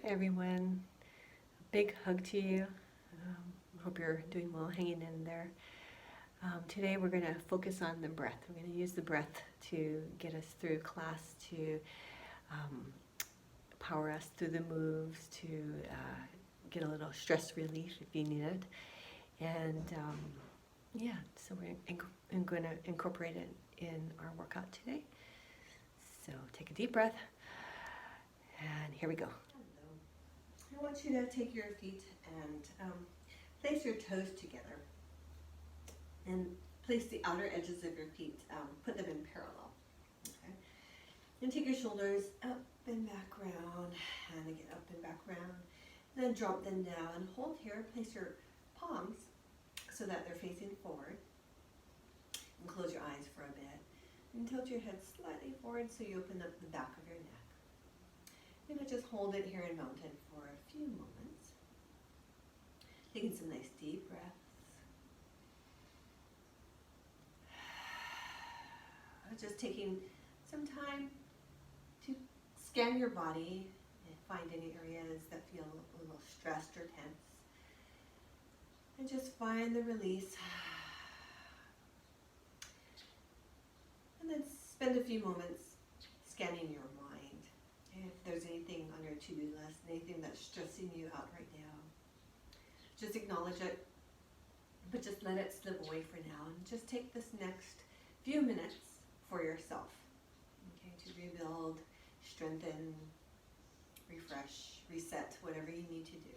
everyone. Big hug to you. Hope you're doing well, hanging in there. Today we're going to focus on the breath. We're going to use the breath to get us through class, to power us through the moves, to get a little stress relief if you need it. And so we're going to incorporate it in our workout today. So take a deep breath, and here we go. I want you to take your feet and place your toes together and place the outer edges of your feet, put them in parallel. Okay? And take your shoulders up and back round, and again up and back round. And then drop them down and hold here. Place your palms so that they're facing forward. And close your eyes for a bit. And tilt your head slightly forward so you open up the back of your neck. You're going to just hold it here in mountain for a few moments. Taking some nice deep breaths. Just taking some time to scan your body and find any areas that feel a little stressed or tense. And just find the release. And then spend a few moments scanning your mind. If there's anything on your to-do list, anything that's stressing you out right now, just acknowledge it, but just let it slip away for now. And just take this next few minutes for yourself, okay, to rebuild, strengthen, refresh, reset, whatever you need to do.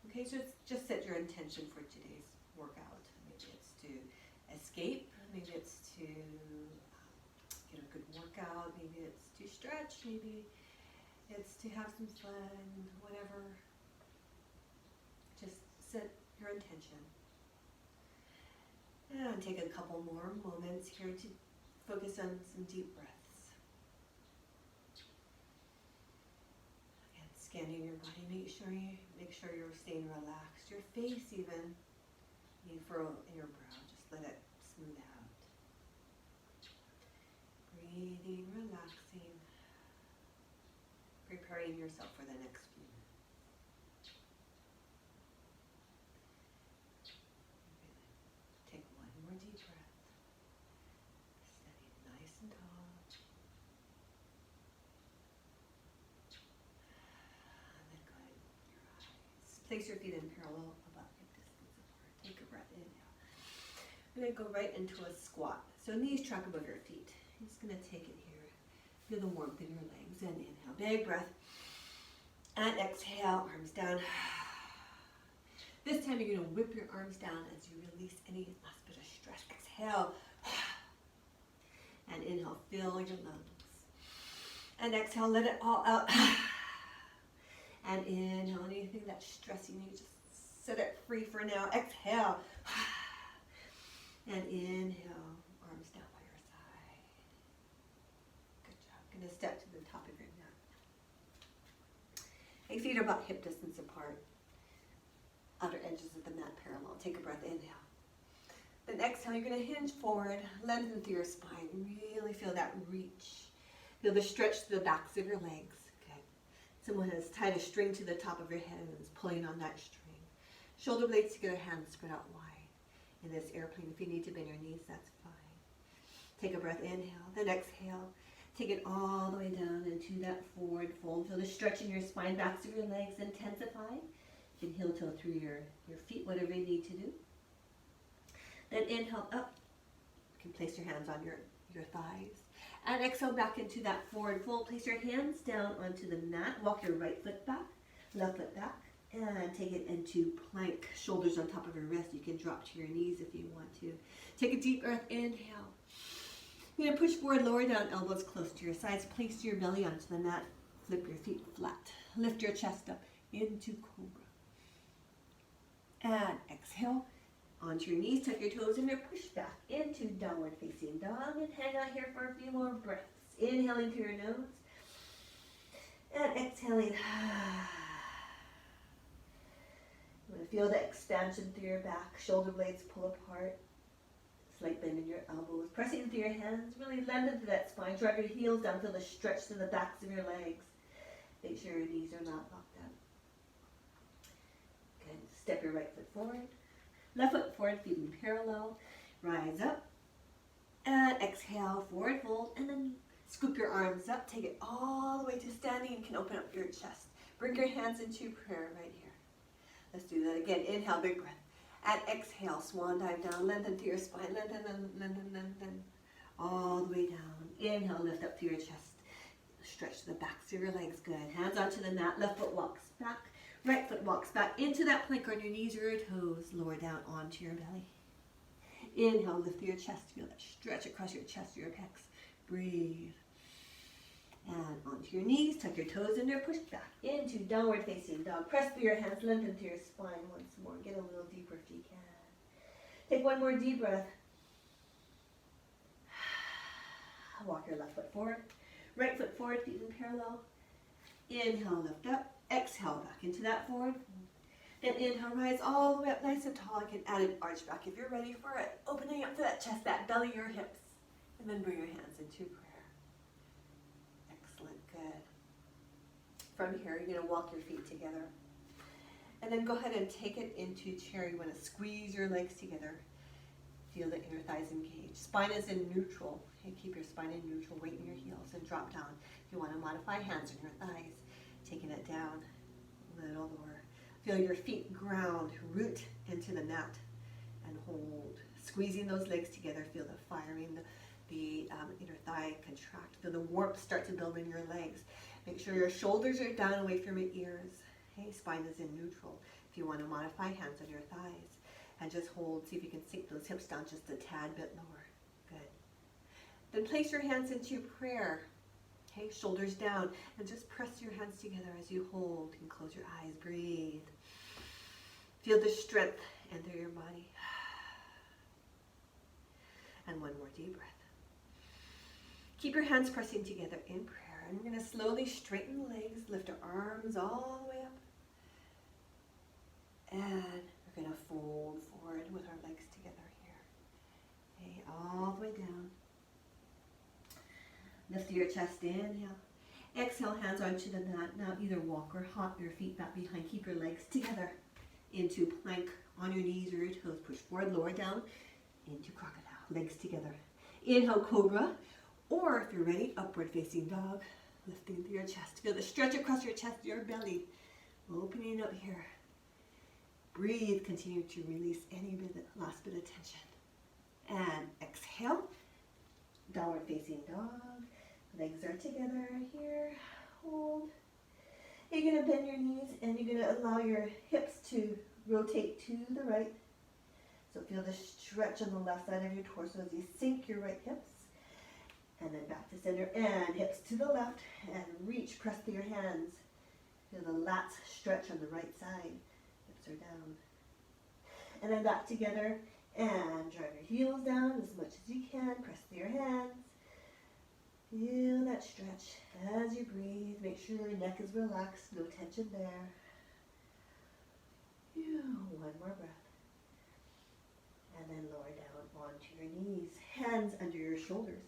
Okay, so just set your intention for today's workout. Maybe it's to escape, maybe it's to get a good workout, maybe it's to stretch, maybe it's to have some fun, whatever. Just set your intention. And take a couple more moments here to focus on some deep breaths. Again, scanning your body, make sure you're staying relaxed. Your face even, you furrow in your brow, just let it smooth out. Breathing, relaxing, preparing yourself for the next few minutes. Take one more deep breath. Standing nice and tall. And then go ahead and open your eyes. Place your feet in parallel, about hip distance apart. Take a breath, inhale. We're going to go right into a squat. So knees track above your feet. I'm just going to take it here. Feel the warmth in your legs. And inhale, big breath. And exhale, arms down. This time you're going to whip your arms down as you release any last bit of stress. Exhale. And inhale, fill your lungs. And exhale, let it all out. And inhale, anything that's stressing you, just set it free for now. Exhale. And inhale, arms down by your side. Good job. Going to step to the top of your neck. Your feet are about hip distance apart. Outer edges of the mat parallel. Take a breath, inhale. Then exhale, you're going to hinge forward, lengthen through your spine. Really feel that reach. Feel the stretch through the backs of your legs. Okay. Someone has tied a string to the top of your head and is pulling on that string. Shoulder blades together, hands spread out wide. In this airplane, if you need to bend your knees, that's fine. Take a breath, inhale. Then exhale. Take it all the way down into that forward fold. Feel the stretch in your spine, backs of your legs intensify. You can heel toe through your feet, whatever you need to do. Then inhale up. You can place your hands on your thighs. And exhale back into that forward fold. Place your hands down onto the mat. Walk your right foot back, left foot back. And take it into plank, shoulders on top of your wrist. You can drop to your knees if you want to. Take a deep breath, inhale. You're going to push forward, lower down, elbows close to your sides. Place your belly onto the mat. Flip your feet flat. Lift your chest up into cobra. And exhale. Onto your knees, tuck your toes in there, push back into downward facing dog, and hang out here for a few more breaths. Inhaling through your nose, and exhaling. You want to feel the expansion through your back, shoulder blades pull apart, slight bend in your elbows, pressing through your hands, really lengthen through that spine, drive your heels down, feel the stretch to the backs of your legs. Make sure your knees are not locked out. Good. Step your right foot forward. Left foot forward, feet in parallel. Rise up. And exhale, forward fold. And then scoop your arms up. Take it all the way to standing. You can open up your chest. Bring your hands into prayer right here. Let's do that again. Inhale, big breath. And exhale, swan dive down. Lengthen through your spine. Lengthen. All the way down. Inhale, lift up through your chest. Stretch to the backs of your legs. Good. Hands onto the mat. Left foot walks back. Right foot walks back into that plank on your knees or your toes. Lower down onto your belly. Inhale, lift through your chest. Feel that stretch across your chest, your pecs. Breathe. And onto your knees. Tuck your toes in there. Push back into downward facing dog. Press through your hands. Lengthen through your spine once more. Get a little deeper if you can. Take one more deep breath. Walk your left foot forward. Right foot forward, feet in parallel. Inhale, lift up. Exhale, back into that forward fold. Then inhale, rise all the way up nice and tall. You can add an arch back if you're ready for it. Opening up to that chest, that belly, your hips. And then bring your hands into prayer. Excellent, good. From here, you're going to walk your feet together. And then go ahead and take it into chair. You want to squeeze your legs together. Feel the inner thighs engaged. Spine is in neutral. Okay, keep your spine in neutral. Weight in your heels and drop down. If you want to modify, hands on your thighs. Taking it down a little lower. Feel your feet ground, root into the mat, and hold. Squeezing those legs together. Feel the firing, the inner thigh contract. Feel the warmth start to build in your legs. Make sure your shoulders are down away from your ears. Okay, spine is in neutral. If you want to modify, hands on your thighs. And just hold. See if you can sink those hips down just a tad bit lower. Good. Then place your hands into prayer. Okay, shoulders down. And just press your hands together as you hold. And close your eyes. Breathe. Feel the strength enter your body. And one more deep breath. Keep your hands pressing together in prayer. And we're going to slowly straighten the legs. Lift our arms all the way up. And we're going to fold forward with our legs together here. Okay, all the way down. Lift your chest, inhale. Exhale, hands onto the mat. Now either walk or hop your feet back behind. Keep your legs together into plank on your knees or your toes. Push forward, lower down into crocodile. Legs together. Inhale, cobra. Or if you're ready, upward facing dog. Lifting through your chest. Feel the stretch across your chest, your belly. Opening up here. Breathe, continue to release any last bit of tension. And exhale, downward facing dog. Legs are together here. Hold. You're going to bend your knees and you're going to allow your hips to rotate to the right. So feel the stretch on the left side of your torso as you sink your right hips. And then back to center and hips to the left and reach, press through your hands. Feel the lats stretch on the right side. Hips are down. And then back together and drive your heels down as much as you can. Press through your hands. Feel that stretch as you breathe. Make sure your neck is relaxed. No tension there. One more breath. And then lower down onto your knees. Hands under your shoulders.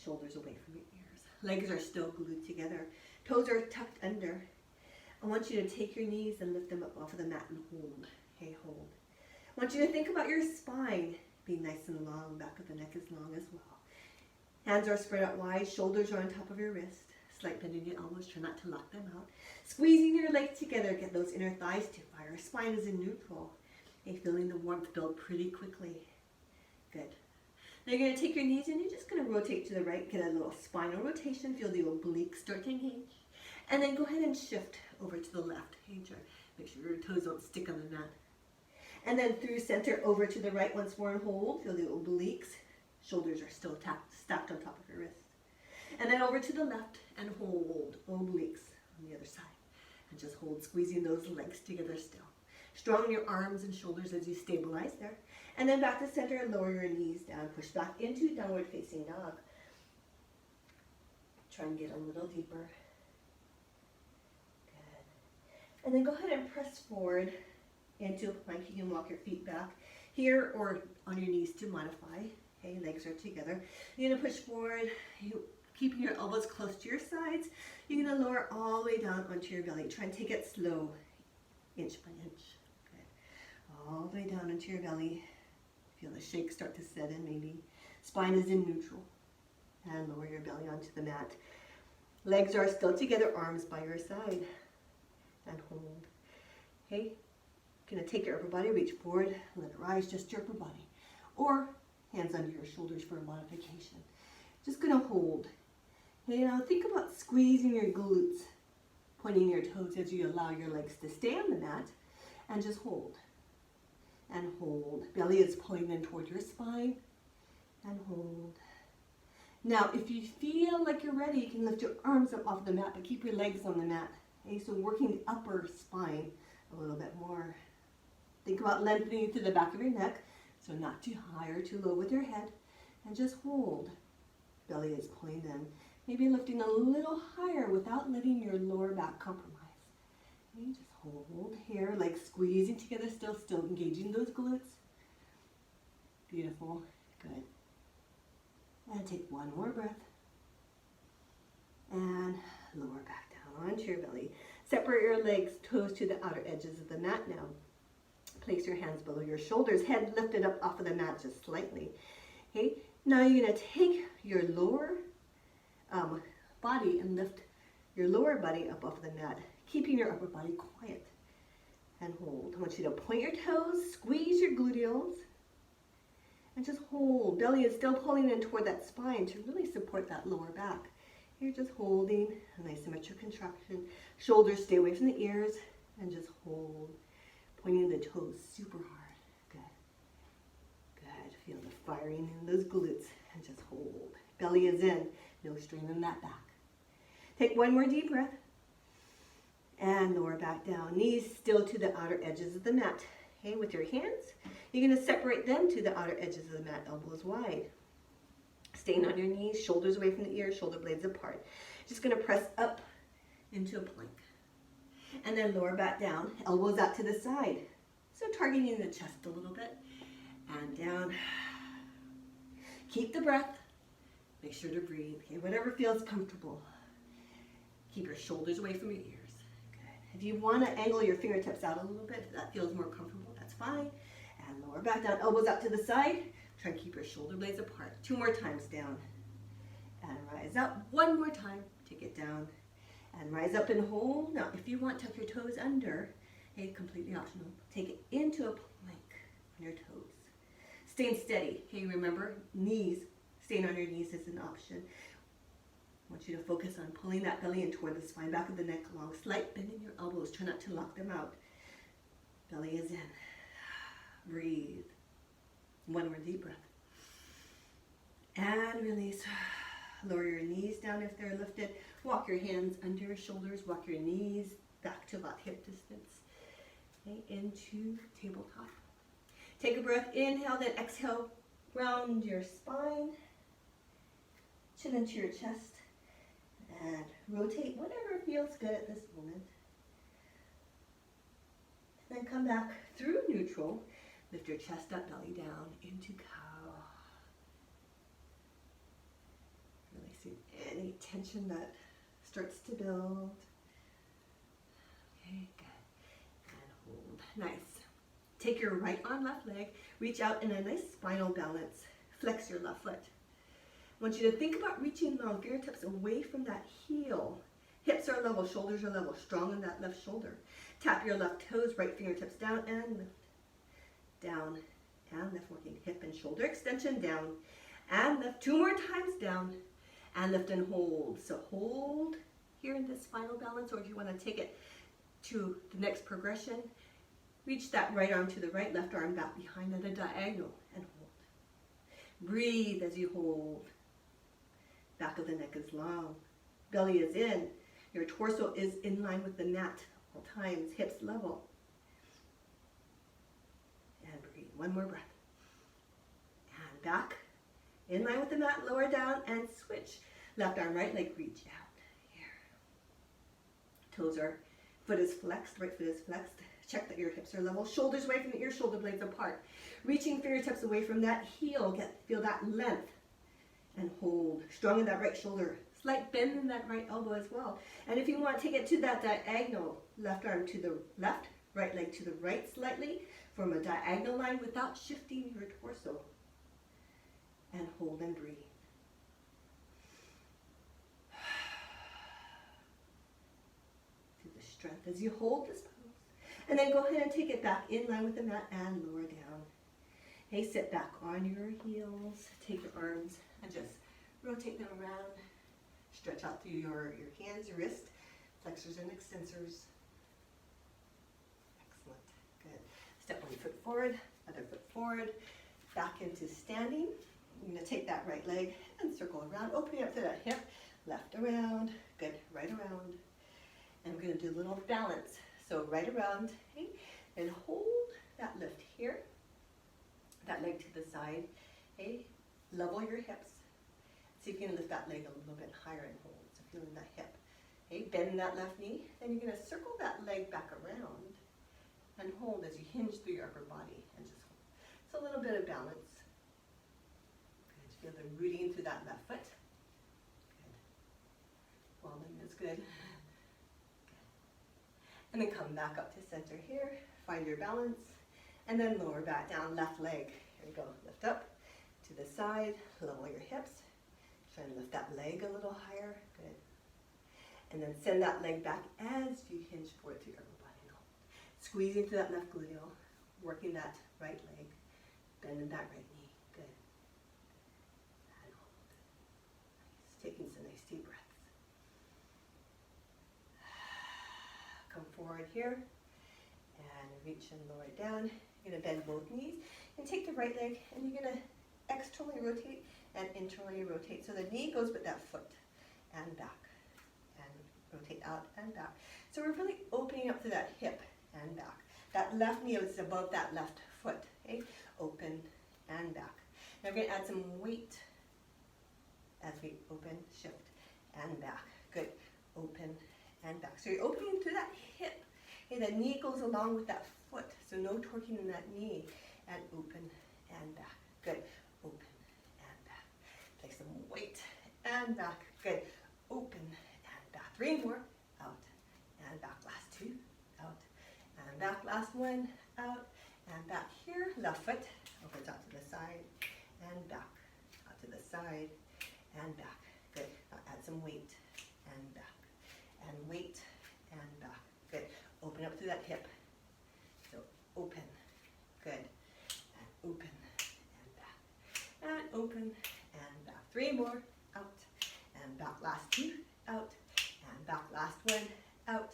Shoulders away from your ears. Legs are still glued together. Toes are tucked under. I want you to take your knees and lift them up off of the mat and hold. Okay, hold. I want you to think about your spine being nice and long. Back of the neck is long as well. Hands are spread out wide. Shoulders are on top of your wrist. Slight bend in your elbows. Try not to lock them out. Squeezing your legs together. Get those inner thighs to fire. Spine is in neutral. Okay, feeling the warmth build pretty quickly. Good. Now you're going to take your knees and you're just going to rotate to the right. Get a little spinal rotation. Feel the obliques start to engage. And then go ahead and shift over to the left. Okay, make sure your toes don't stick on the mat. And then through center over to the right once more and hold. Feel the obliques. Shoulders are still stacked on top of your wrist. And then over to the left and hold. Obliques on the other side. And just hold, squeezing those legs together still. Strong in your arms and shoulders as you stabilize there. And then back to center and lower your knees down. Push back into downward facing dog. Try and get a little deeper. Good. And then go ahead and press forward into a plank. You can walk your feet back here or on your knees to modify. Okay, legs are together. You're going to push forward. You Keeping your elbows close to your sides. You're going to lower all the way down onto your belly. Try and take it slow, inch by inch. Good. All the way down into your belly. Feel the shake start to set in maybe. Spine is in neutral. And lower your belly onto the mat. Legs are still together, arms by your side. And hold. Okay, you're going to take your upper body, reach forward, let it rise, just your upper body. Or hands under your shoulders for a modification. Just going to hold. Okay, now think about squeezing your glutes, pointing your toes as you allow your legs to stay on the mat, and just hold. And hold. Belly is pulling in toward your spine, and hold. Now, if you feel like you're ready, you can lift your arms up off the mat, but keep your legs on the mat. Okay, so working the upper spine a little bit more. Think about lengthening to the back of your neck, so not too high or too low with your head, and just hold. Belly is pulling in. Maybe lifting a little higher without letting your lower back compromise. Okay, just hold here, legs squeezing together, still engaging those glutes. Beautiful, good. And take one more breath. And lower back down onto your belly. Separate your legs, toes to the outer edges of the mat now. Place your hands below your shoulders, head lifted up off of the mat just slightly. Okay, now you're going to take your lower body and lift your lower body up off the mat, keeping your upper body quiet. And hold. I want you to point your toes, squeeze your gluteals, and just hold. Belly is still pulling in toward that spine to really support that lower back. You're just holding, a nice symmetric contraction. Shoulders stay away from the ears, and just hold. Pointing the toes super hard. Good. Good. Feel the firing in those glutes, and just hold. Belly is in. No strain in that back. Take one more deep breath. And lower back down. Knees still to the outer edges of the mat. Okay, with your hands, you're going to separate them to the outer edges of the mat, elbows wide. Staying on your knees, shoulders away from the ears, shoulder blades apart. Just going to press up into a plank. And then lower back down, elbows out to the side. So targeting the chest a little bit. And down. Keep the breath. Make sure to breathe. Okay, whatever feels comfortable. Keep your shoulders away from your ears. Good. If you want to angle your fingertips out a little bit, if that feels more comfortable, that's fine. And lower back down, elbows out to the side. Try and keep your shoulder blades apart. 2 more times down. And rise up. 1 more time. Take it down. And rise up and hold. Now, if you want, tuck your toes under. Okay, completely optional. Take it into a plank on your toes. Staying steady. Okay, remember, knees. Staying on your knees is an option. I want you to focus on pulling that belly in toward the spine, back of the neck long. Slight bend in your elbows. Try not to lock them out. Belly is in. Breathe. 1 more deep breath. And release. Lower your knees down if they're lifted. Walk your hands under your shoulders. Walk your knees back to about hip distance. Okay, into tabletop. Take a breath. Inhale, then exhale. Round your spine. Chin into your chest. And rotate whatever feels good at this moment. And then come back through neutral. Lift your chest up, belly down, into cow. Releasing any tension that starts to build. Okay, good. And hold. Nice. Take your right arm, left leg, reach out in a nice spinal balance. Flex your left foot. I want you to think about reaching long fingertips away from that heel. Hips are level, shoulders are level. Strong in that left shoulder. Tap your left toes, right fingertips down and lift. Down and lift, working hip and shoulder extension, down and lift. 2 more times, down and lift and hold. So hold here in this spinal balance, or if you want to take it to the next progression, reach that right arm to the right, left arm back behind at a diagonal and hold. Breathe as you hold. Back of the neck is long. Belly is in. Your torso is in line with the mat all times. Hips level. And breathe. 1 more breath. And back. In line with the mat. Lower down and switch. Left arm, right leg, reach out. Here. Toes are, foot is flexed. Right foot is flexed. Check that your hips are level. Shoulders away from the ear, shoulder blades apart. Reaching fingertips away from that heel. Feel that length. And hold. Strong in that right shoulder. slight bend in that right elbow as well. And if you want to take it to that diagonal, left arm to the left, right leg to the right slightly, form a diagonal line without shifting your torso. And hold and breathe. Feel the strength as you hold this pose. And then go ahead and take it back in line with the mat and lower down. Hey, sit back on your heels. Take your arms and just rotate them around. Stretch out through your hands, your wrist, flexors and extensors. Excellent. Good. Step one foot forward, other foot forward, back into standing. You're going to take that right leg and circle around, opening up to that hip, left around, good, right around. And we're going to do a little balance. So right around, okay, and hold that lift here, that leg to the side, okay, level your hips. See if you can lift that leg a little bit higher and hold, so feeling that hip. Okay, bend that left knee, then you're going to circle that leg back around and hold as you hinge through your upper body and just hold. So a little bit of balance. Good, feel the rooting through that left foot. Good. Well, then that's good. And then come back up to center here, find your balance, and then lower back down, left leg. Here we go, lift up to the side, level your hips. Try and lift that leg a little higher, good. And then send that leg back as you hinge forward through your upper body. Squeezing through that left gluteal, working that right leg, bending that right knee, good. And hold. Nice, taking some nice deep breaths. Come forward here and reach and lower it down. You're going to bend both knees and take the right leg and you're going to externally rotate and internally rotate. So the knee goes with that foot and back and rotate out and back. So we're really opening up to that hip and back. That left knee is above that left foot. Okay? Open and back. Now we're going to add some weight as we open, shift, and back. Good. Open and back. So you're opening through that hip. Okay, that knee goes along with that foot. So no torquing in that knee. And open and back. Good. Open and back. Place some weight and back. Good. Open and back. 3 more. Out and back. Last 2. Out and back. Last 1. Out and back here. Left foot opens out to the side and back. Out to the side and back. Good. Now add some weight and back. And weight and back. Good. Open up through that hip. So open. Good. And open and back. And open and back. 3 more. Out and back. Last 2. Out and back. Last 1. Out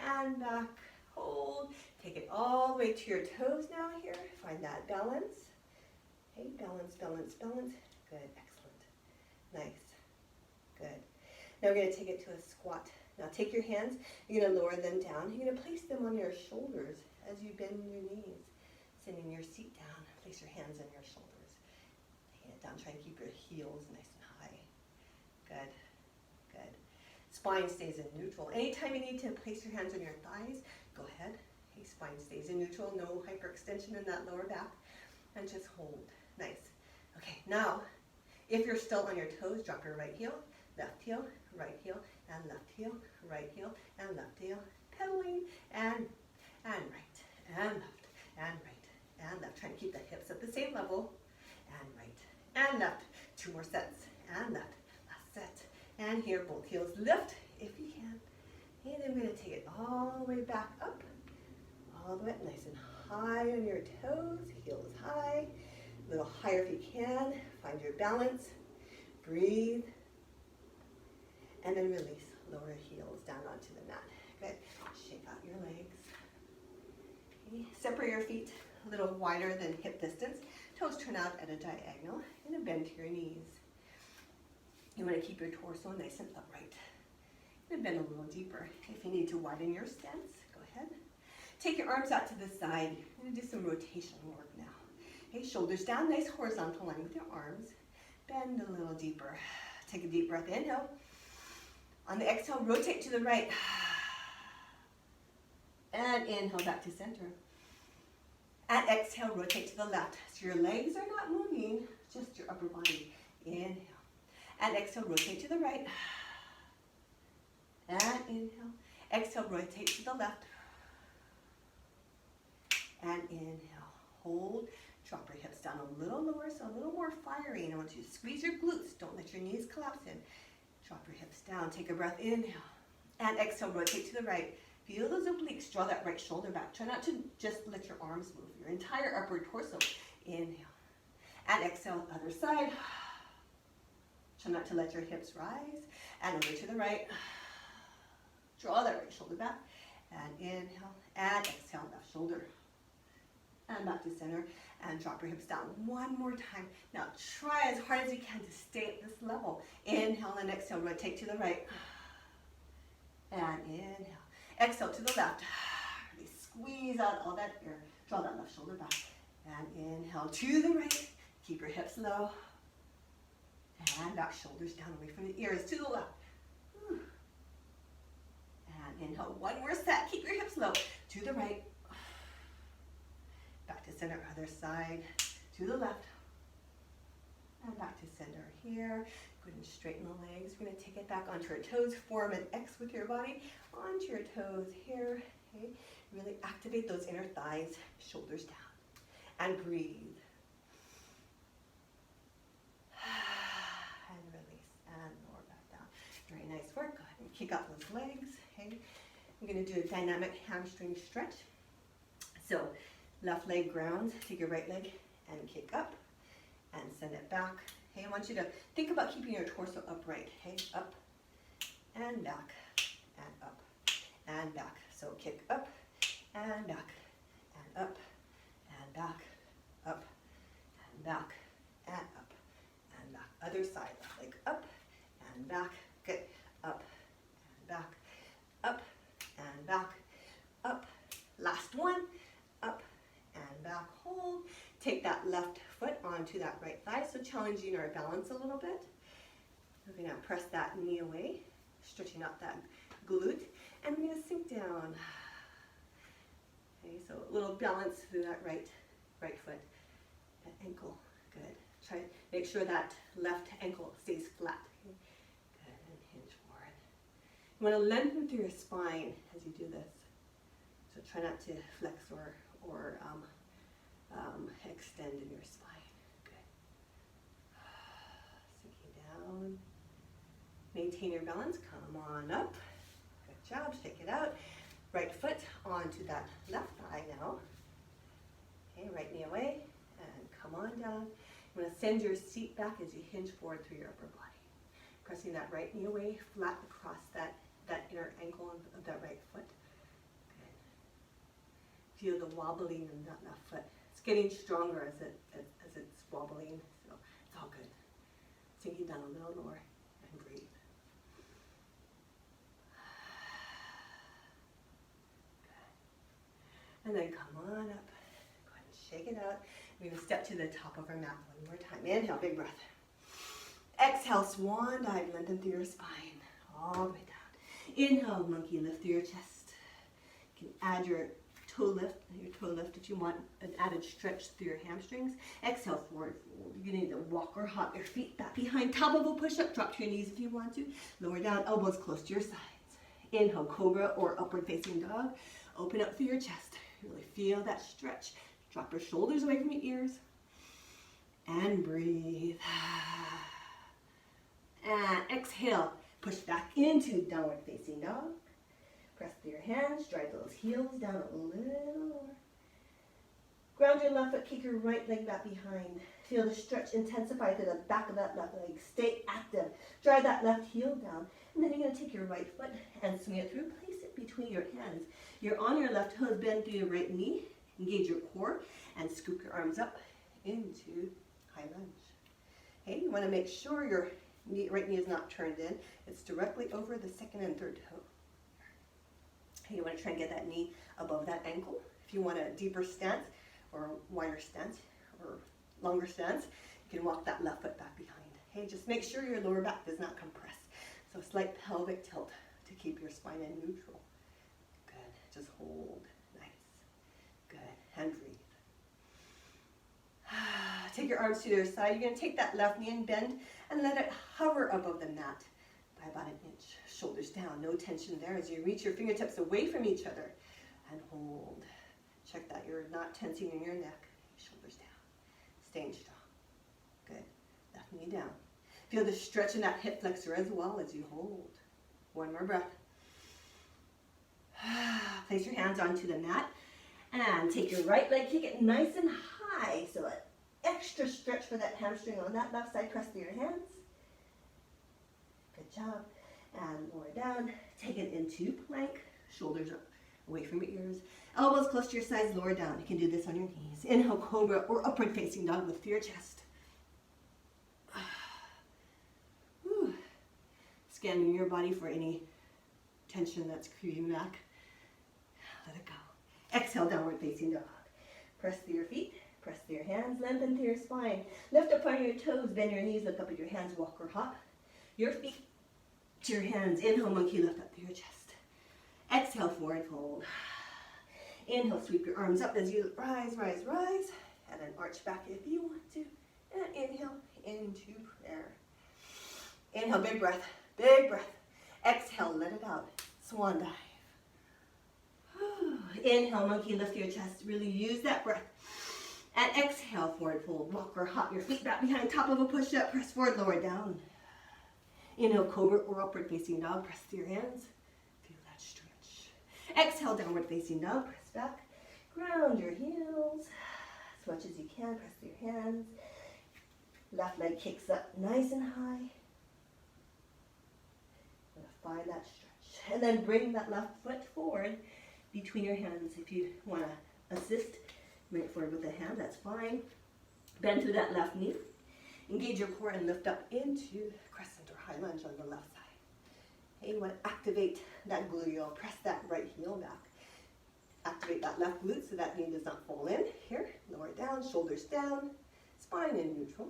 and back. Hold. Take it all the way to your toes now here. Find that balance. Okay, balance, balance, balance. Good. Excellent. Nice. Good. Now we're going to take it to a squat. Now take your hands, you're going to lower them down. You're going to place them on your shoulders as you bend your knees. Sending your seat down. Place your hands on your shoulders. Taking it down. Try and keep your heels nice and high. Good. Good. Spine stays in neutral. Anytime you need to place your hands on your thighs, go ahead. Okay, spine stays in neutral. No hyperextension in that lower back. And just hold. Nice. Okay, now, if you're still on your toes, drop your right heel, left heel, right heel, and left heel, right heel, and left heel, pedaling, and right, and left, and right, and left. Trying to keep the hips at the same level, and right, and left. 2 more sets, and left, last set, and here, both heels lift, if you can. And then we're going to take it all the way back up, all the way up, nice and high on your toes, heels high, a little higher if you can, find your balance, breathe, and then release. Lower heels down onto the mat. Good. Shake out your legs. Okay. Separate your feet a little wider than hip distance. Toes turn out at a diagonal and a bend to your knees. You want to keep your torso nice and upright. And bend a little deeper. If you need to widen your stance, go ahead. Take your arms out to the side. You're going to do some rotation work now. Okay, shoulders down, nice horizontal line with your arms. Bend a little deeper. Take a deep breath, inhale. On the exhale, rotate to the right. And inhale back to center. And exhale, rotate to the left. So your legs are not moving, just your upper body. Inhale. And exhale, rotate to the right. inhale. Exhale, rotate to the left. And inhale, hold. Drop your hips down a little lower, so a little more fiery. And I want you to squeeze your glutes. Don't let your knees collapse in. Drop your hips down. Take a breath. Inhale. And exhale, rotate to the right. Feel those obliques. Draw that right shoulder back. Try not to just let your arms move. Your entire upper torso. Inhale. And exhale, other side. Try not to let your hips rise. And over to the right. Draw that right shoulder back. And inhale. And exhale, left shoulder. And back to center. And drop your hips down one more time. Now try as hard as you can to stay at this level. Inhale and exhale. Rotate to the right. And inhale. Exhale to the left. Really squeeze out all that air. Draw that left shoulder back. And inhale to the right. Keep your hips low. And back, shoulders down, away from the ears, to the left. And inhale, one more set. Keep your hips low. To the right. Back to center, other side. To the left. And back to center here. Go ahead and straighten the legs. We're going to take it back onto our toes. Form an X with your body. Onto your toes here. Okay. Really activate those inner thighs. Shoulders down. And breathe. And release. And lower back down. Very nice work. Go ahead and kick out those legs. Okay. I'm going to do a dynamic hamstring stretch. So left leg grounds. Take your right leg and kick up. And send it back. Okay, I want you to think about keeping your torso upright. Okay, up and back and up and back. So kick up and back and up and back, up and back and up and back. Other side, left leg up and back. Good. Up and back, up and back, up. Last one. Up and back. Hold. Take that left foot onto that right thigh, so challenging our balance a little bit. We're going to press that knee away, stretching out that glute, and we're going to sink down. Okay, so a little balance through that right foot, that ankle. Good. Try to make sure that left ankle stays flat. Okay. Good, and hinge forward. You want to lengthen through your spine as you do this. So try not to flex or extend in your spine. Good. Sinking down. Maintain your balance. Come on up. Good job. Shake it out. Right foot onto that left thigh now. Okay, right knee away. And come on down. You want to send your seat back as you hinge forward through your upper body. Pressing that right knee away, flat across that inner ankle of that right foot. Good. Feel the wobbling in that left foot. It's getting stronger as it's wobbling, so it's all good. Sinking down a little lower and breathe. Good. And then come on up. Go ahead and shake it out. We're going to step to the top of our mat one more time. Inhale, big breath. Exhale, swan dive, lengthen through your spine, all the way down. Inhale, monkey lift through your chest. You can add your toe lift if you want an added stretch through your hamstrings. Exhale, forward fold. You're going to need to walk or hop your feet back behind. Top of a push-up, drop to your knees if you want to. Lower down, elbows close to your sides. Inhale, cobra or upward facing dog. Open up through your chest. Really feel that stretch. Drop your shoulders away from your ears. And breathe. And exhale, push back into downward facing dog. Press through your hands, drive those heels down a little lower. Ground your left foot, kick your right leg back behind. Feel the stretch intensify through the back of that left leg. Stay active. Drive that left heel down. And then you're going to take your right foot and swing it through. Place it between your hands. You're on your left toes, bend through your right knee. Engage your core and scoop your arms up into high lunge. Okay, you want to make sure your right knee is not turned in. It's directly over the second and third toe. Okay, you want to try and get that knee above that ankle. If you want a deeper stance or wider stance or longer stance, you can walk that left foot back behind. Okay, just make sure your lower back does not compress. So slight pelvic tilt to keep your spine in neutral. Good. Just hold. Nice. Good. And breathe. Take your arms to your side. You're going to take that left knee and bend and let it hover above the mat. by about 1 inch. Shoulders down, no tension there as you reach your fingertips away from each other and hold. Check that you're not tensing in your neck. Shoulders down, staying strong. Good. Left knee down. Feel the stretch in that hip flexor as well as you hold. One more breath. Place your hands onto the mat and take your right leg, kick it nice and high. So an extra stretch for that hamstring on that left side. Press through your hands. Good job. And lower down. Take it into plank. Shoulders up, away from your ears. Elbows close to your sides. Lower down. You can do this on your knees. Inhale, cobra or upward facing dog. Lift your chest. Whew. Scanning your body for any tension that's creeping back. Let it go. Exhale, downward facing dog. Press through your feet. Press through your hands. Lengthen through your spine. Lift up on your toes. Bend your knees. Look up at your hands. Walk or hop. Your feet to your hands. Inhale, monkey. Lift up through your chest. Exhale, forward fold. Inhale, sweep your arms up as you rise, rise, rise. And then arch back if you want to. And inhale into prayer. Inhale, big breath. Big breath. Exhale, let it out. Swan dive. Inhale, monkey, lift your chest. Really use that breath. And exhale, forward fold. Walk or hop your feet back behind top of a push-up. Press forward, lower down. Inhale, cobra or upward facing dog. Press through your hands. Feel that stretch. Exhale, downward facing dog. Press back. Ground your heels as much as you can. Press through your hands. Left leg kicks up nice and high. Find that stretch. And then bring that left foot forward between your hands. If you want to assist, bring it forward with a hand, that's fine. Bend through that left knee. Engage your core and lift up into crescent or high lunge on the left side. Okay, you want to activate that gluteal. Press that right heel back. Activate that left glute so that knee does not fall in. Here, lower down, shoulders down, spine in neutral.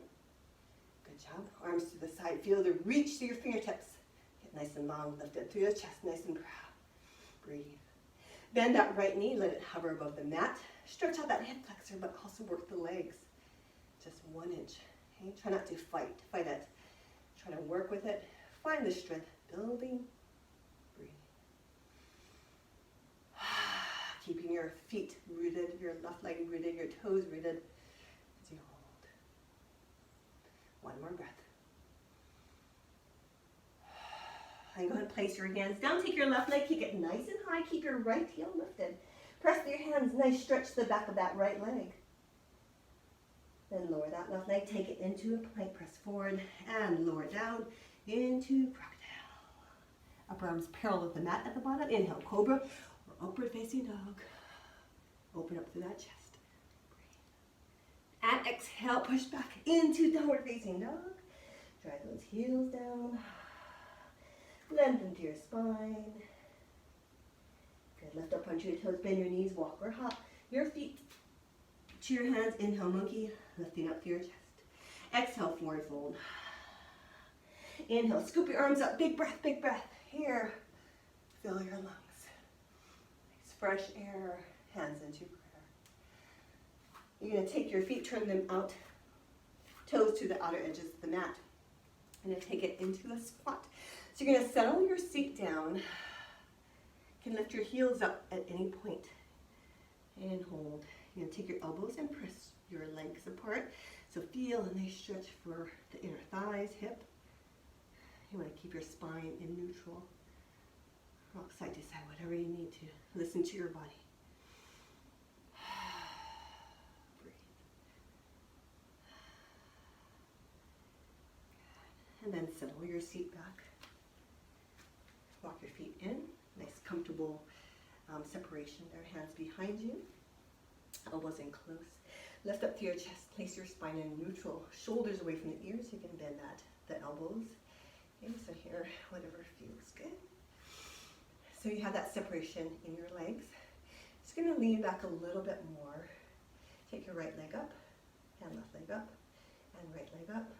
Good job. Arms to the side. Feel the reach through your fingertips. Nice and long, lift it through your chest, nice and proud. Breathe. Bend that right knee, let it hover above the mat. Stretch out that hip flexor, but also work the legs. Just 1 inch. Okay? Try not to fight it. Try to work with it. Find the strength. Building. Breathe. Keeping your feet rooted, your left leg rooted, your toes rooted as you hold. One more breath. And go ahead and place your hands down. Take your left leg, kick it nice and high. Keep your right heel lifted. Press your hands, nice stretch the back of that right leg. Then lower that left leg, take it into a plank, press forward, and lower down into crocodile. Upper arms parallel with the mat at the bottom. Inhale, cobra or upward facing dog. Open up through that chest. Breathe. And exhale, push back into downward facing dog. Drive those heels down. Lengthen through your spine. Good. Lift up onto your toes, bend your knees, walk or hop. Your feet to your hands. Inhale, monkey, lifting up through your chest. Exhale, forward fold. Inhale, scoop your arms up. Big breath, big breath. Here, fill your lungs. Nice fresh air, hands into prayer. You're going to take your feet, turn them out, toes to the outer edges of the mat. And then take it into a squat. So you're going to settle your seat down. You can lift your heels up at any point. And hold. You're going to take your elbows and press your legs apart. So feel a nice stretch for the inner thighs, hip. You want to keep your spine in neutral. Rock side to side, whatever you need to. Listen to your body. Breathe. And then settle your seat back. Walk your feet in. Nice comfortable separation there. Hands behind you. Elbows in close. Lift up to your chest. Place your spine in neutral. Shoulders away from the ears. You can bend the elbows. Okay, so here, whatever feels good. So you have that separation in your legs. Just going to lean back a little bit more. Take your right leg up, and left leg up, and right leg up,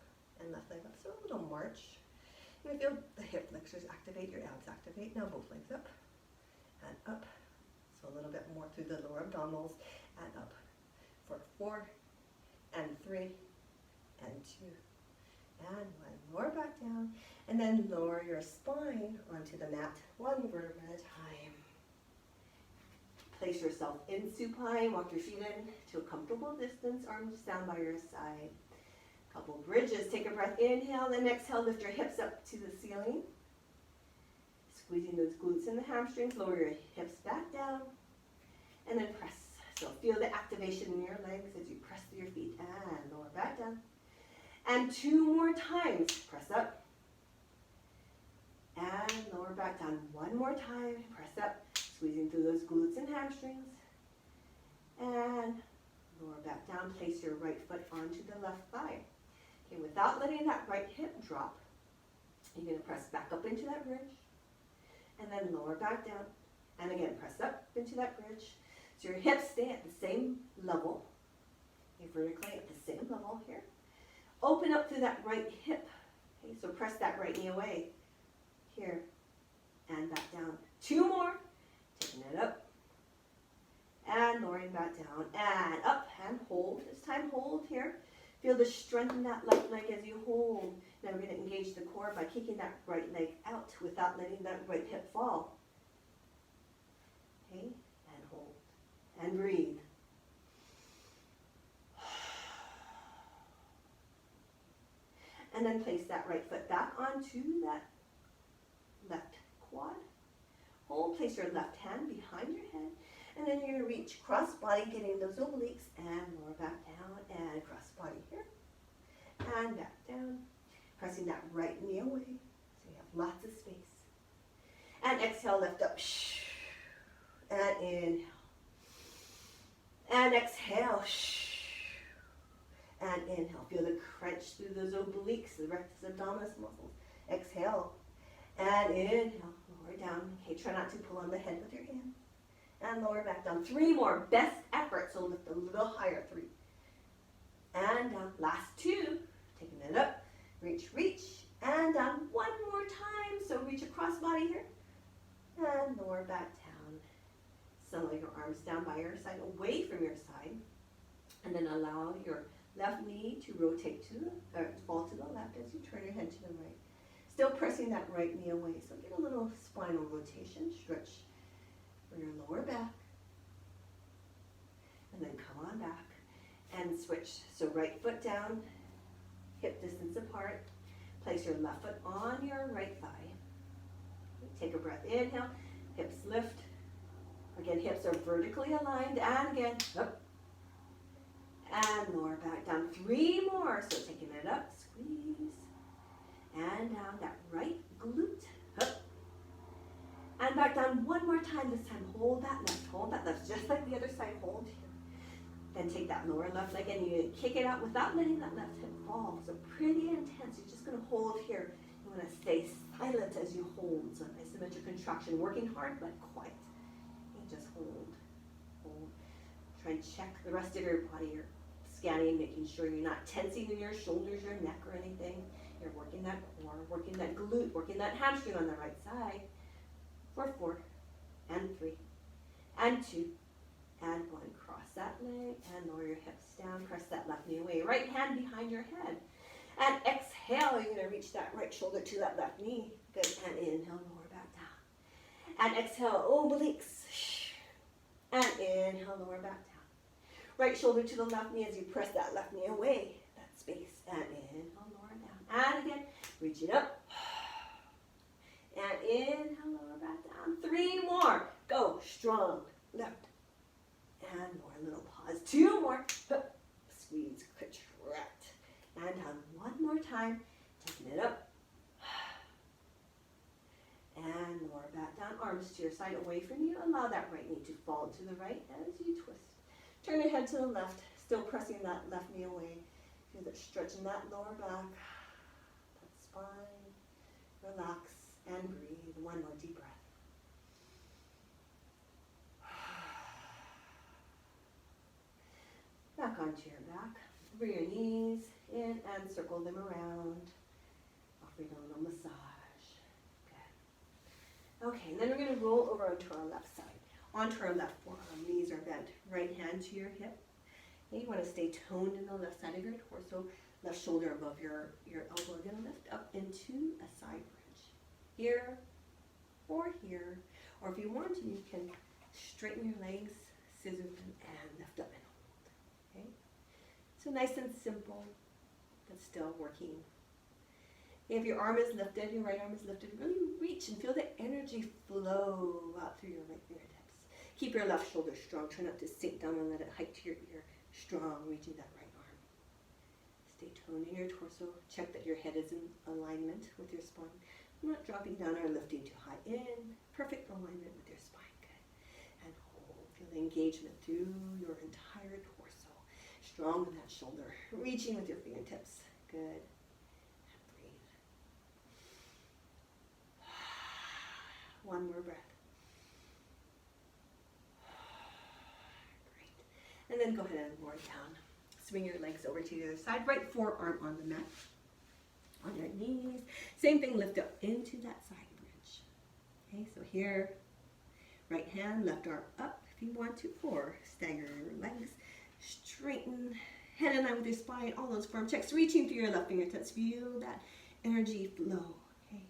and left leg up. So a little march. You're going to feel the hip flexors activate, your abs activate. Now both legs up, and up. So a little bit more through the lower abdominals, and up. For 4, and 3, and 2, and 1. More back down. And then lower your spine onto the mat, one vertebra at a time. Place yourself in supine, walk your feet in to a comfortable distance, arms down by your side. Couple bridges, take a breath, inhale, then exhale, lift your hips up to the ceiling. Squeezing those glutes and the hamstrings, lower your hips back down, and then press. So feel the activation in your legs as you press through your feet, and lower back down. And 2 more times, press up, and lower back down. 1 more time, press up, squeezing through those glutes and hamstrings, and lower back down. Place your right foot onto the left thigh. Okay, without letting that right hip drop, you're going to press back up into that bridge, and then lower back down, and again, press up into that bridge. So your hips stay at the same level, vertically at the same level here. Open up through that right hip. Okay, so press that right knee away, here, and back down. 2 more, taking it up, and lowering back down, and up, and hold. This time, hold here. Feel the strength in that left leg as you hold. Now we're going to engage the core by kicking that right leg out without letting that right hip fall. Okay, and hold, and breathe. And then place that right foot back onto that left quad. Hold, place your left hand behind your head, and then you're going to reach cross body, getting those obliques, and lower back down, and cross body here, and back down. Pressing that right knee away, so you have lots of space. And exhale, lift up, and inhale. And exhale, and inhale. Feel the crunch through those obliques, the rectus abdominis muscles. Exhale, and inhale, lower down. Okay, try not to pull on the head with your hand. And lower back down. 3 more, best effort, so lift a little higher. 3. And down, last 2, taking it up. Reach, reach, and down. 1 more time, so reach across body here. And lower back down. Settle your arms down by your side, away from your side. And then allow your left knee to rotate fall to the left as you turn your head to the right. Still pressing that right knee away. So get a little spinal rotation, stretch for your lower back. And then come on back and switch. So right foot down, hip distance apart. Place your left foot on your right thigh. Take a breath, inhale, hips lift. Again, hips are vertically aligned, and again, up. And lower back down. 3 more, so taking it up, squeeze. And down that right glute, up. And back down 1 more time, this time hold that left, just like the other side, hold here. Then take that lower left leg and you kick it out without letting that left hip fall. So pretty intense, you're just gonna hold here. You wanna stay silent as you hold, so isometric contraction, working hard but quiet. And just hold, hold. Try and check the rest of your body. You're scanning, making sure you're not tensing in your shoulders, your neck, or anything. You're working that core, working that glute, working that hamstring on the right side. For 4, and 3, and 2, and 1. Cross that leg and lower your hips down. Press that left knee away. Right hand behind your head. And exhale, you're going to reach that right shoulder to that left knee. Good. And inhale, lower back down. And exhale, obliques. And inhale, lower back down. Right shoulder to the left knee as you press that left knee away. That space. And inhale, lower down. And again, reach it up. And inhale, lower back down. 3 more. Go. Strong. Left. And more. Little pause. 2 more. Squeeze. Contract. And down 1 more time. Taking it up. And lower back down. Arms to your side, away from you. Allow that right knee to fall to the right as you twist. Turn your head to the left. Still pressing that left knee away. Feel that stretching that lower back. That spine. Relax. And breathe. 1 more deep breath. Back onto your back. Bring your knees in and circle them around. Offering a little massage. Good. Okay, and then we're going to roll over onto our left side. Onto our left forearm. Knees are bent. Right hand to your hip. And you want to stay toned in the left side of your torso. Left shoulder above your elbow. We're gonna lift up into a side bridge. Here or here. Or if you want to, you can straighten your legs, scissor them, and lift up and hold. Okay? So nice and simple, but still working. If your arm is lifted, your right arm is lifted, really reach and feel the energy flow out through your right fingertips. Keep your left shoulder strong. Try not to sink down and let it hike to your ear. Strong, reaching that right arm. Stay toned in your torso. Check that your head is in alignment with your spine. Not dropping down or lifting too high. In perfect alignment with your spine. Good. And hold. Feel the engagement through your entire torso. Strong in that shoulder. Reaching with your fingertips. Good. And breathe. One more breath. Great. And then go ahead and lower down. Swing your legs over to the other side. Right forearm on the mat. On your knees. Same thing, lift up into that side bridge. Okay, so here, right hand, left arm up if you want to, or stagger your legs. Straighten, head in line with your spine, all those firm checks, reaching through your left fingertips. Feel that energy flow, okay?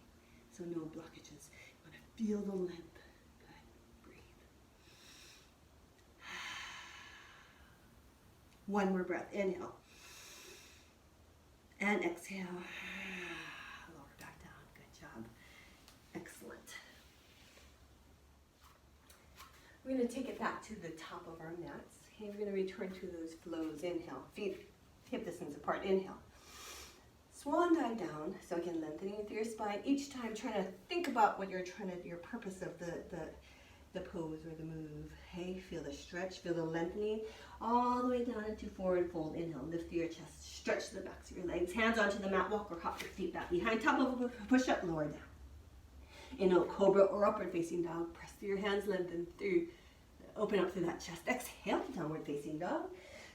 So no blockages. You want to feel the length. Good, breathe. One more breath, inhale. And exhale. Lower back down. Good job. Excellent. We're going to take it back to the top of our mats. Okay, we're going to return to those flows. Inhale. Feet hip distance apart. Inhale. Swan dive down. So again, lengthening through your spine. Each time trying to think about what you're trying to, your purpose of the pose or the move. Hey, feel the stretch, feel the lengthening all the way down into forward fold. Inhale, lift through your chest, stretch the backs of your legs, hands onto the mat, walk or hop your feet back behind, top of a push up, lower down. Inhale, cobra or upward facing dog, press through your hands, lengthen through, open up through that chest. Exhale, downward facing dog.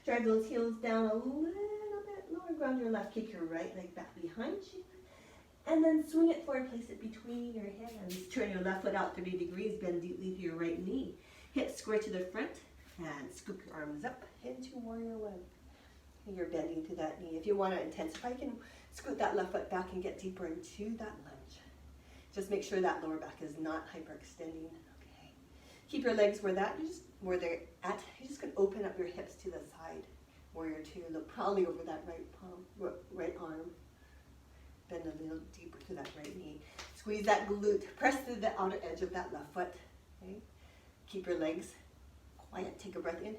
Drag those heels down a little bit lower, ground your left, kick your right leg back behind you. And then swing it forward, place it between your hands. Turn your left foot out 30 degrees, bend deeply to your right knee. Hips square to the front, and scoop your arms up into warrior one. And you're bending to that knee. If you want to intensify, you can scoot that left foot back and get deeper into that lunge. Just make sure that lower back is not hyperextending. Okay. Keep your legs where they're at. You're just going to open up your hips to the side. Warrior two. Look probably over that right arm. Bend a little deeper to that right knee. Squeeze that glute. Press through the outer edge of that left foot. Okay. Keep your legs quiet. Take a breath in.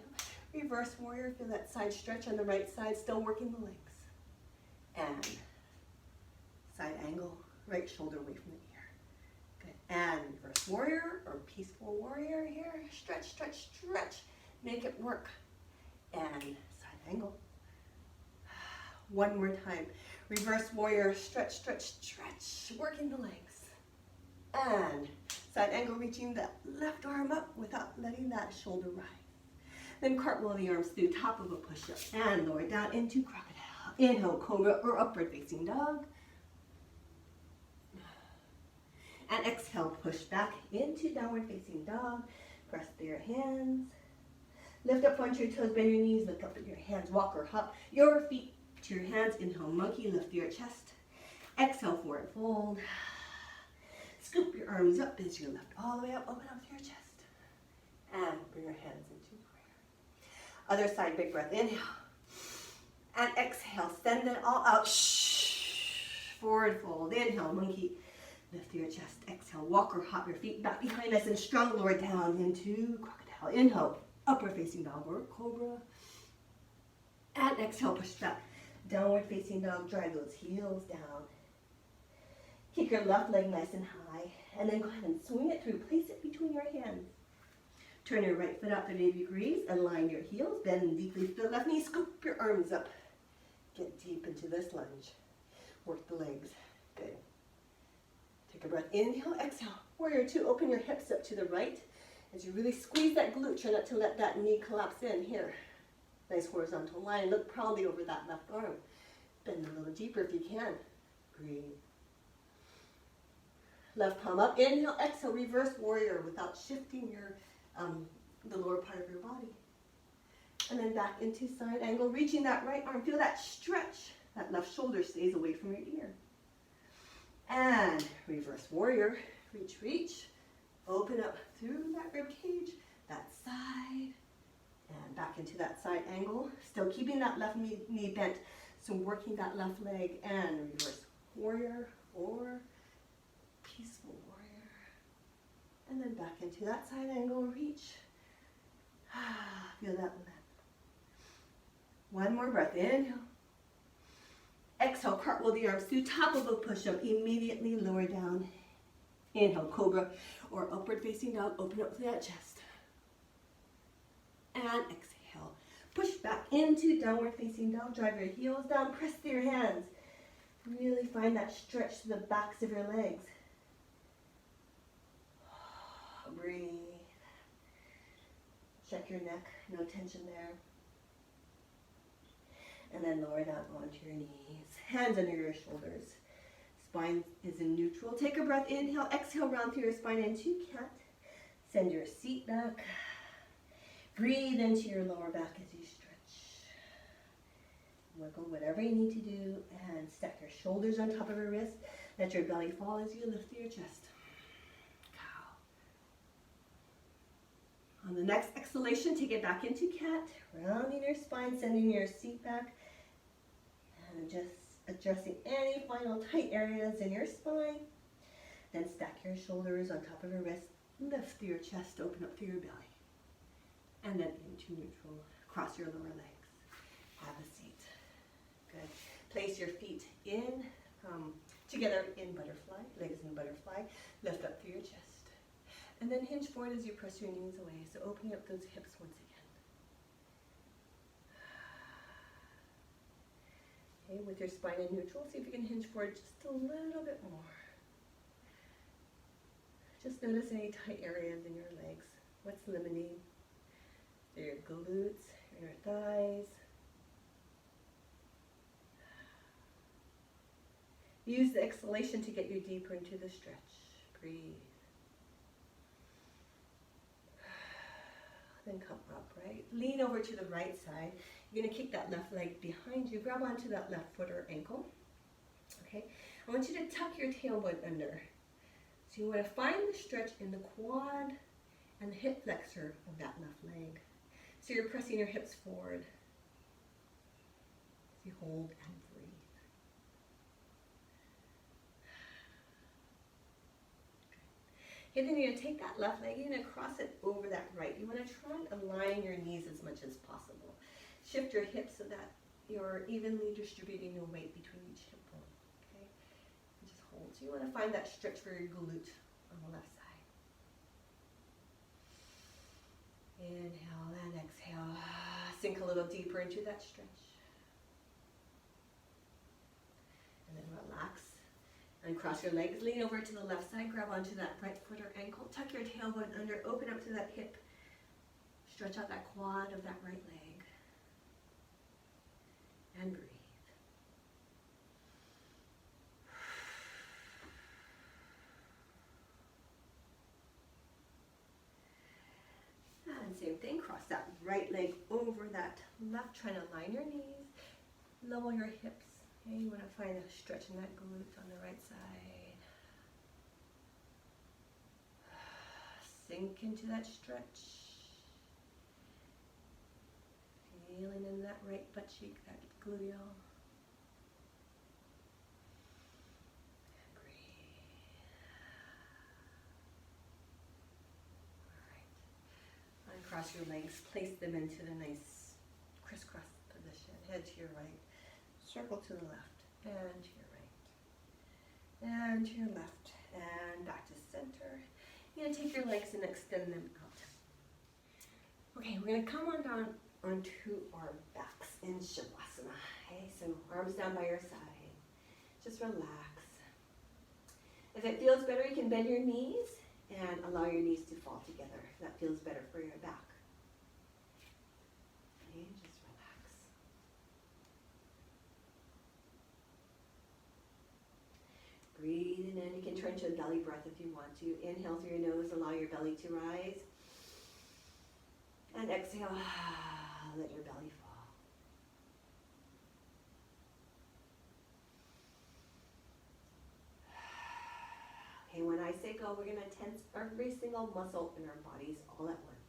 Reverse warrior. Feel that side stretch on the right side. Still working the legs. And side angle. Right shoulder away from the ear. Good. And reverse warrior or peaceful warrior here. Stretch, stretch, stretch. Make it work. And side angle. One more time. Reverse warrior, stretch, stretch, stretch, working the legs. And side angle, reaching the left arm up without letting that shoulder rise. Then cartwheel the arms through top of a push-up and lower down into crocodile. Inhale, cobra or upward facing dog. And exhale, push back into downward facing dog. Press through your hands. Lift up onto your toes, bend your knees, lift up with your hands, walk or hop. Your feet to your hands. Inhale, monkey, lift your chest. Exhale, forward fold. Scoop your arms up as you lift all the way up, open up to your chest. And bring your hands into prayer. Other side, big breath, inhale. And exhale, send it all out. Forward fold, inhale, monkey, lift your chest. Exhale, walk or hop your feet back behind us and strong lower down into crocodile. Inhale, upward facing dog or cobra. And exhale, push back. Downward facing dog, drag those heels down. Kick your left leg nice and high. And then go ahead and swing it through. Place it between your hands. Turn your right foot out 30 degrees. Align your heels. Bend deeply to the left knee. Scoop your arms up. Get deep into this lunge. Work the legs. Good. Take a breath. Inhale, exhale. Warrior two. Open your hips up to the right. As you really squeeze that glute, try not to let that knee collapse in here. Nice horizontal line. Look proudly over that left arm. Bend a little deeper if you can. Breathe. Left palm up. Inhale, exhale, reverse warrior without shifting your the lower part of your body. And then back into side angle, reaching that right arm. Feel that stretch That left shoulder stays away from your ear. And reverse warrior. Reach, reach. Open up through that rib cage, that side, and back into that side angle. Still keeping that left knee bent. So working that left leg and reverse warrior or peaceful warrior. And then back into that side angle, reach. Feel that lift. One more breath, inhale. Exhale, cartwheel the arms through top of a push-up. Immediately lower down. Inhale, cobra or upward facing dog. Open up through that chest. And exhale. Push back into downward facing dog. Drive your heels down. Press through your hands. Really find that stretch to the backs of your legs. Breathe. Check your neck. No tension there. And then lower down onto your knees. Hands under your shoulders. Spine is in neutral. Take a breath. Inhale. Exhale. Round through your spine into cat. Send your seat back. Breathe into your lower back as you stretch. Wiggle whatever you need to do. And stack your shoulders on top of your wrist. Let your belly fall as you lift through your chest. Cow. On the next exhalation, take it back into cat. Rounding your spine. Sending your seat back. And just addressing any final tight areas in your spine. Then stack your shoulders on top of your wrist. Lift through your chest, open up through your belly. And then into neutral. Cross your lower legs. Have a seat. Good. Place your feet in, together in butterfly. Legs in butterfly. Lift up through your chest. And then hinge forward as you press your knees away. So opening up those hips once again. Okay, with your spine in neutral, see if you can hinge forward just a little bit more. Just notice any tight areas in your legs. What's limiting? Your glutes, your thighs. Use the exhalation to get you deeper into the stretch. Breathe. Then come up, right? Lean over to the right side. You're going to kick that left leg behind you. Grab onto that left foot or ankle. Okay? I want you to tuck your tailbone under. So you want to find the stretch in the quad and the hip flexor of that left leg. So you're pressing your hips forward. As you hold and breathe. Okay, then you're going to take that left leg, you're going to cross it over that right. You want to try and align your knees as much as possible. Shift your hips so that you're evenly distributing your weight between each hip bone. Okay? And just hold. So you want to find that stretch for your glute on the left side. Inhale and exhale. Sink a little deeper into that stretch. And then relax. And cross your legs, lean over to the left side, grab onto that right foot or ankle, tuck your tailbone under, open up to that hip, stretch out that quad of that right leg, and breathe. And same thing, cross that right leg over that left, trying to line your knees, level your hips. Okay, you want to find a stretch in that glute on the right side. Sink into that stretch. Feeling in that right butt cheek, that gluteal. And breathe. All right. Uncross your legs, place them into the nice crisscross position. Head to your right. Circle to the left, and to your right, and to your left, and back to center. You're going to take your legs and extend them out. Okay, we're going to come on down onto our backs in Shavasana. Okay, so arms down by your side. Just relax. If it feels better, you can bend your knees and allow your knees to fall together. That feels better for your back. Okay, just relax. Breathing in, you can turn to a belly breath if you want to. Inhale through your nose, allow your belly to rise. And exhale, let your belly fall. say go, we're going to tense every single muscle in our bodies all at once.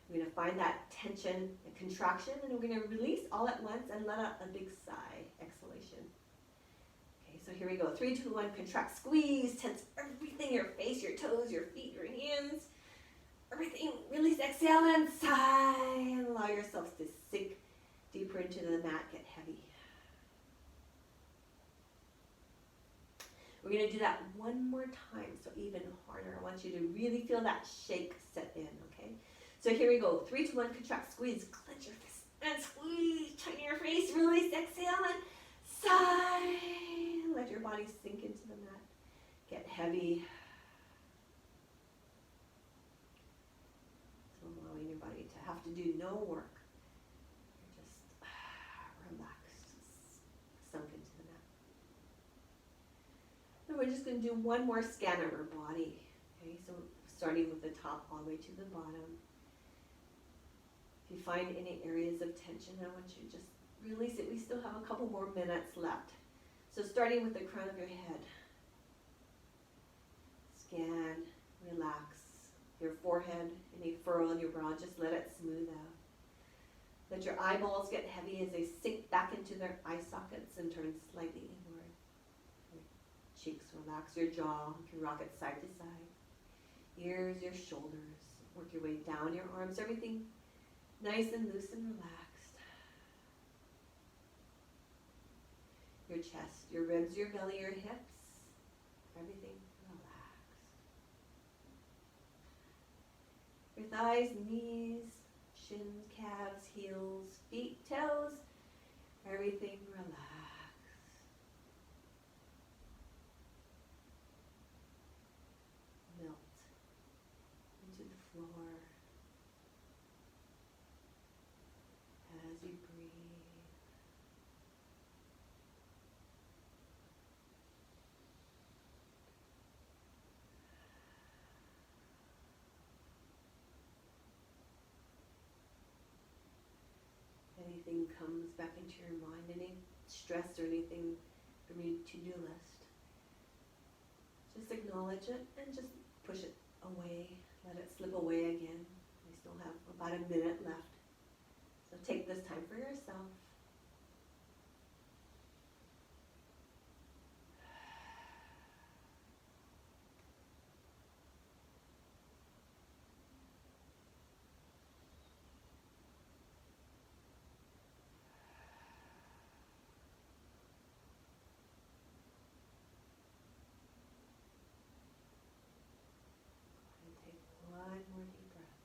We're going to find that tension and contraction, and we're going to release all at once and let out a big sigh, exhalation. Okay, so here we go. 3, 2, 1, contract, squeeze, tense everything, your face, your toes, your feet, your hands. Everything, release, exhale, and sigh, and allow yourselves to sink deeper into the mat, get heavy. We're going to do that one more time, so even harder. I want you to really feel that shake set in, okay? So here we go. 3, 2, 1, contract, squeeze, clench your fist, and squeeze, tighten your face, release, exhale, and sigh. Let your body sink into the mat, get heavy. Allowing your body to have to do no work. You're just relaxed, sunk into the mat. And we're just going to do one more scan of our body. Okay, so starting with the top all the way to the bottom. If you find any areas of tension, I want you to just release it. We still have a couple more minutes left. So starting with the crown of your head. Scan, relax. Your forehead, any furrow in your brow, just let it smooth out. Let your eyeballs get heavy as they sink back into their eye sockets and turn slightly inward. Your cheeks relax, your jaw, you can rock it side to side. Ears, your shoulders, work your way down your arms, everything nice and loose and relaxed. Your chest, your ribs, your belly, your hips, everything relaxed. Your thighs, knees, shins, calves, heels, feet, toes, everything relaxed. Melt into the floor as you breathe. Anything comes back into your mind, any stress or anything from your to-do list, just acknowledge it and just push it away, let it slip away again. We still have about a minute left, so take this time for yourself. One more deep breath.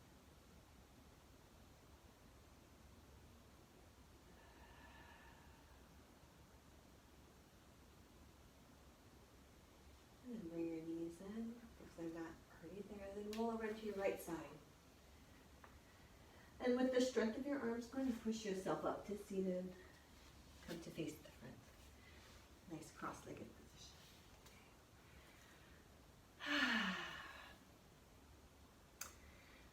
And then bring your knees in, if they're not already there, then roll over to your right side. And with the strength of your arms, go ahead and push yourself up to seated. Come to face the front. Nice cross-legged position.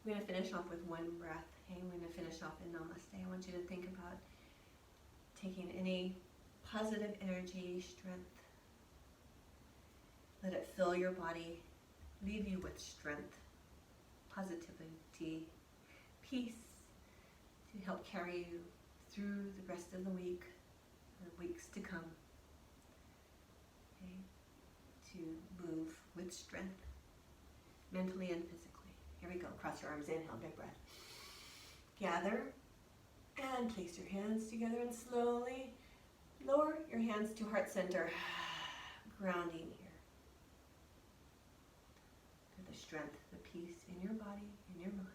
I'm going to finish off with one breath. Okay, I'm going to finish off in Namaste. I want you to think about taking any positive energy, strength. Let it fill your body, leave you with strength, positivity, peace to help carry you through the rest of the week, the weeks to come. Okay, to move with strength, mentally and physically. Here we go. Cross your arms, inhale, big breath. Gather and place your hands together and slowly lower your hands to heart center, grounding here. For the strength, the peace in your body, in your mind.